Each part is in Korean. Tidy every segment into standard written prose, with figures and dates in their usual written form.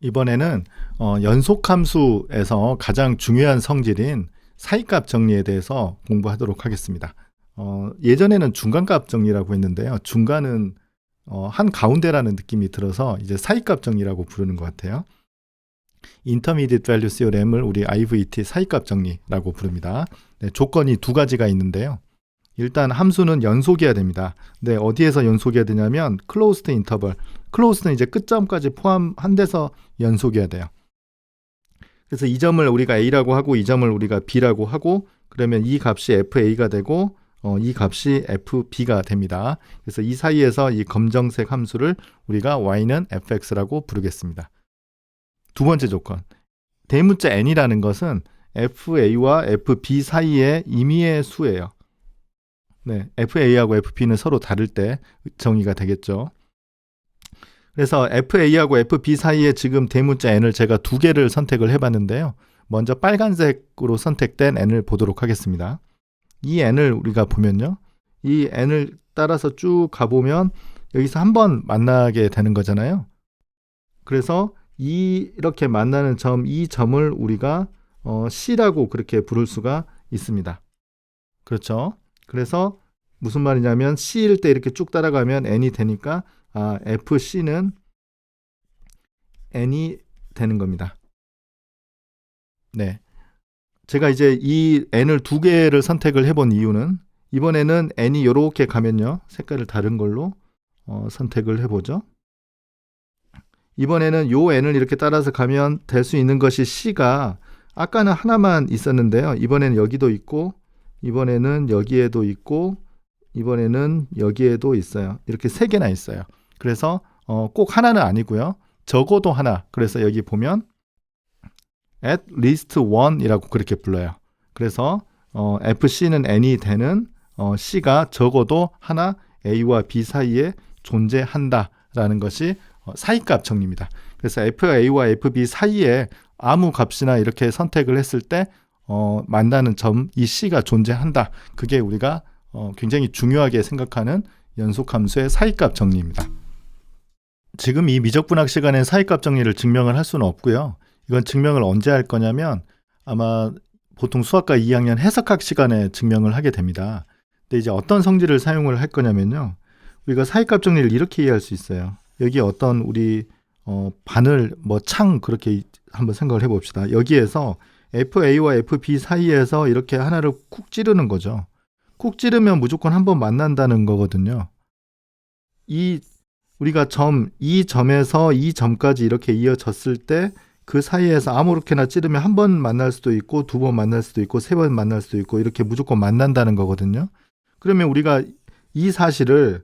이번에는 연속함수에서 가장 중요한 성질인 사이값 정리에 대해서 공부하도록 하겠습니다. 예전에는 중간값 정리라고 했는데요. 중간은 한 가운데라는 느낌이 들어서 이제 사이값 정리라고 부르는 것 같아요. Intermediate Value Theorem을 우리 IVT 사이값 정리라고 부릅니다. 네, 조건이 두 가지가 있는데요. 일단 함수는 연속이어야 됩니다. 네, 어디에서 연속이어야 되냐면 closed interval. closed는 이제 끝점까지 포함한 데서 연속이어야 돼요. 그래서 이 점을 우리가 A라고 하고 이 점을 우리가 B라고 하고 그러면 이 값이 FA가 되고 이 값이 FB가 됩니다. 그래서 이 사이에서 이 검정색 함수를 우리가 Y는 fx라고 부르겠습니다. 두 번째 조건. 대문자 n이라는 것은 FA와 FB 사이의 임의의 수예요. 네, FA하고 FB는 서로 다를 때 정의가 되겠죠. 그래서 FA하고 FB 사이에 지금 대문자 n을 제가 두 개를 선택을 해봤는데요. 먼저 빨간색으로 선택된 n을 보도록 하겠습니다. 이 n을 우리가 보면요. 이 n을 따라서 쭉 가보면 여기서 한 번 만나게 되는 거잖아요. 그래서 이렇게 만나는 점, 이 점을 우리가 C라고 그렇게 부를 수가 있습니다. 그렇죠? 그래서 무슨 말이냐면 C일 때 이렇게 쭉 따라가면 n이 되니까 FC는 n이 되는 겁니다. 네. 제가 이제 이 n을 두 개를 선택을 해본 이유는 이번에는 n이 이렇게 가면요. 색깔을 다른 걸로 선택을 해보죠. 이번에는 요 n을 이렇게 따라서 가면 될 수 있는 것이 C가 아까는 하나만 있었는데요. 이번에는 여기도 있고 이번에는 여기에도 있고 이번에는 여기에도 있어요. 이렇게 세 개나 있어요. 그래서 꼭 하나는 아니고요. 적어도 하나. 그래서 여기 보면 at least one이라고 그렇게 불러요. 그래서 FC는 n이 되는 C가 적어도 하나 A와 B 사이에 존재한다라는 것이 사이값 정리입니다. 그래서 FA와 FB 사이에 아무 값이나 이렇게 선택을 했을 때 만나는 점, 이 C가 존재한다. 그게 우리가 굉장히 중요하게 생각하는 연속함수의 사이값 정리입니다. 지금 이 미적분학 시간에 사이값 정리를 증명을 할 수는 없고요. 이건 증명을 언제 할 거냐면 아마 보통 수학과 2학년 해석학 시간에 증명을 하게 됩니다. 근데 이제 어떤 성질을 사용을 할 거냐면요. 우리가 사이값 정리를 이렇게 이해할 수 있어요. 여기 어떤 우리 바늘, 창 그렇게 한번 생각을 해봅시다. 여기에서 FA와 FB 사이에서 이렇게 하나를 쿡 찌르는 거죠. 쿡 찌르면 무조건 한번 만난다는 거거든요. 우리가 이 점에서 이 점까지 이렇게 이어졌을 때 그 사이에서 아무렇게나 찌르면 한 번 만날 수도 있고 두 번 만날 수도 있고 세 번 만날 수도 있고 이렇게 무조건 만난다는 거거든요. 그러면 우리가 이 사실을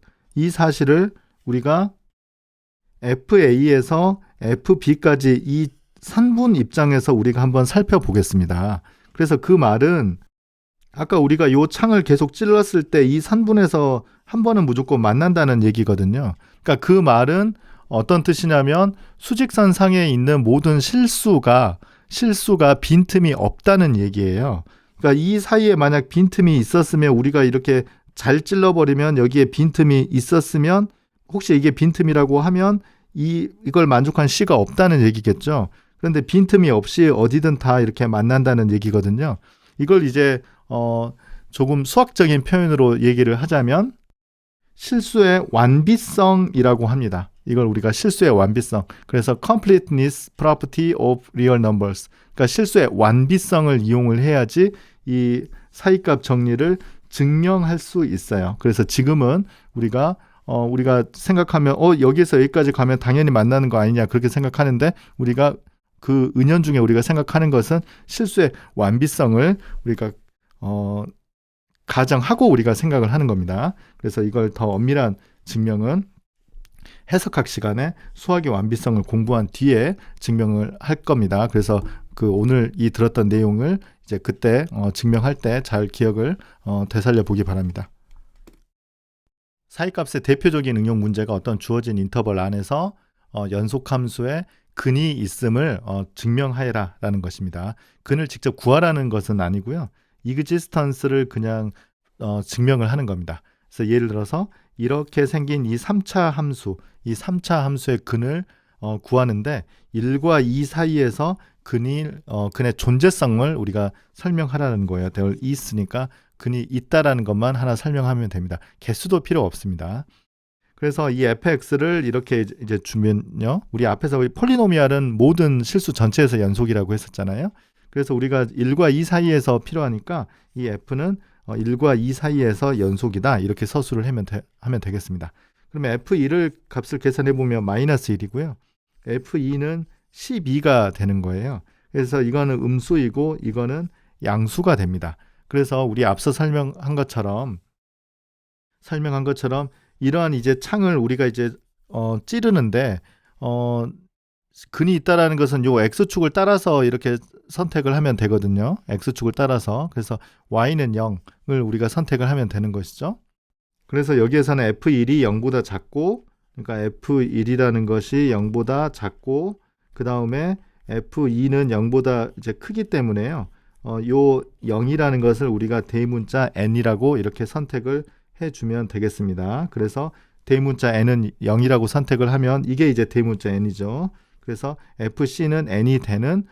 우리가 FA에서 FB까지 이 산분 입장에서 우리가 한번 살펴보겠습니다. 그래서 그 말은 아까 우리가 이 창을 계속 찔렀을 때 이 산분에서 한 번은 무조건 만난다는 얘기거든요. 그러니까 그 말은 어떤 뜻이냐면 수직선 상에 있는 모든 실수가 빈틈이 없다는 얘기예요. 그러니까 이 사이에 만약 빈틈이 있었으면 우리가 이렇게 잘 찔러버리면 여기에 빈틈이 있었으면 혹시 이게 빈틈이라고 하면 이걸 만족한 C가 없다는 얘기겠죠. 그런데 빈틈이 없이 어디든 다 이렇게 만난다는 얘기거든요. 이걸 이제 조금 수학적인 표현으로 얘기를 하자면 실수의 완비성이라고 합니다. 이걸 우리가 실수의 완비성. 그래서 completeness property of real numbers. 그러니까 실수의 완비성을 이용을 해야지 이 사이값 정리를 증명할 수 있어요. 그래서 지금은 우리가 생각하면 여기서 여기까지 가면 당연히 만나는 거 아니냐 그렇게 생각하는데 우리가 그 은연중에 우리가 생각하는 것은 실수의 완비성을 우리가 가정하고 우리가 생각을 하는 겁니다. 그래서 이걸 더 엄밀한 증명은 해석학 시간에 수학의 완비성을 공부한 뒤에 증명을 할 겁니다. 그래서 오늘 들었던 내용을 이제 그때 증명할 때 잘 기억을 되살려 보기 바랍니다. 사이값의 대표적인 응용 문제가 어떤 주어진 인터벌 안에서 연속함수의 근이 있음을 증명하여라 라는 것입니다. 근을 직접 구하라는 것은 아니고요. 이그지스턴스를 그냥 증명을 하는 겁니다. 그래서 예를 들어서 이렇게 생긴 이 3차 함수의 근을 구하는데 1과 2 사이에서 근의 존재성을 우리가 설명하라는 거예요. there is니까 근이 있다라는 것만 하나 설명하면 됩니다. 개수도 필요 없습니다. 그래서 이 fx를 이렇게 이제 주면요. 우리 앞에서 우리 폴리노미알은 모든 실수 전체에서 연속이라고 했었잖아요. 그래서 우리가 1과 2 사이에서 필요하니까 이 f는 1과 2 사이에서 연속이다. 이렇게 서술을 하면 되겠습니다. 그러면 f1을 값을 계산해 보면 마이너스 1이고요. f2는 12가 되는 거예요. 그래서 이거는 음수이고 이거는 양수가 됩니다. 그래서 우리 앞서 설명한 것처럼 이러한 이제 창을 우리가 이제 찌르는데 근이 있다라는 것은 요 x축을 따라서 이렇게 선택을 하면 되거든요. x축을 따라서. 그래서 y는 0을 우리가 선택을 하면 되는 것이죠. 그래서 여기에서는 f1이 0보다 작고, 그러니까 f1이라는 것이 0보다 작고, 그 다음에 f2는 0보다 이제 크기 때문에요. 요 0이라는 것을 우리가 대문자 n이라고 이렇게 선택을 해주면 되겠습니다. 그래서 대문자 n은 0이라고 선택을 하면 이게 이제 대문자 n이죠. 그래서 fc는 n이 되는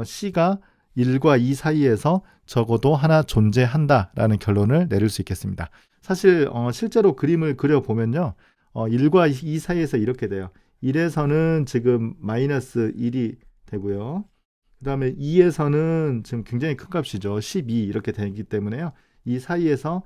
c가 1과 2 사이에서 적어도 하나 존재한다라는 결론을 내릴 수 있겠습니다. 사실 실제로 그림을 그려보면요. 1과 2 사이에서 이렇게 돼요. 1에서는 지금 마이너스 1이 되고요. 그 다음에 2에서는 지금 굉장히 큰 값이죠. 12 이렇게 되기 때문에요. 이 사이에서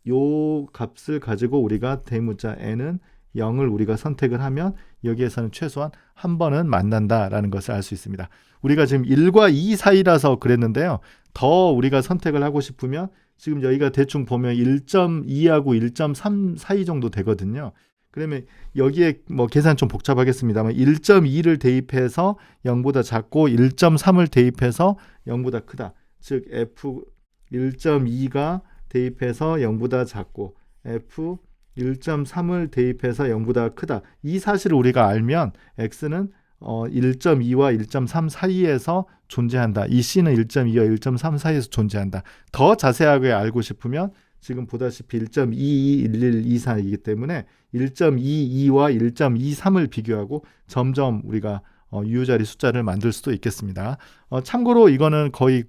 요 값을 가지고 우리가 대문자 n은 0을 우리가 선택을 하면 여기에서는 최소한 한 번은 만난다라는 것을 알 수 있습니다. 우리가 지금 1과 2 사이라서 그랬는데요. 더 우리가 선택을 하고 싶으면 지금 여기가 대충 보면 1.2하고 1.3 사이 정도 되거든요. 그러면 여기에 뭐 계산 좀 복잡하겠습니다만 1.2를 대입해서 0보다 작고 1.3을 대입해서 0보다 크다. 즉 f 1.2가 대입해서 0보다 작고 f 1.3을 대입해서 0보다 크다. 이 사실을 우리가 알면 x는 1.2와 1.3 사이에서 존재한다. 이 c는 1.2와 1.3 사이에서 존재한다. 더 자세하게 알고 싶으면 지금 보다시피 1.221124이기 때문에 1.22와 1.23을 비교하고 점점 우리가 유효자리 숫자를 만들 수도 있겠습니다. 참고로 이거는 거의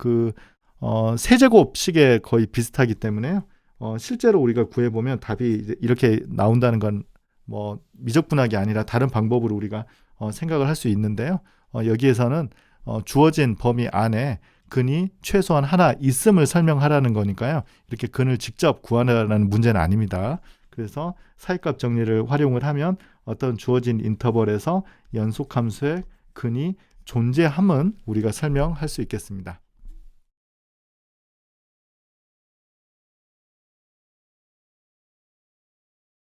세제곱식에 거의 비슷하기 때문에요. 실제로 우리가 구해보면 답이 이렇게 나온다는 건 뭐 미적분학이 아니라 다른 방법으로 우리가 생각을 할 수 있는데요. 여기에서는 주어진 범위 안에 근이 최소한 하나 있음을 설명하라는 거니까요. 이렇게 근을 직접 구하라는 문제는 아닙니다. 그래서 사이값 정리를 활용을 하면 어떤 주어진 인터벌에서 연속함수의 근이 존재함은 우리가 설명할 수 있겠습니다.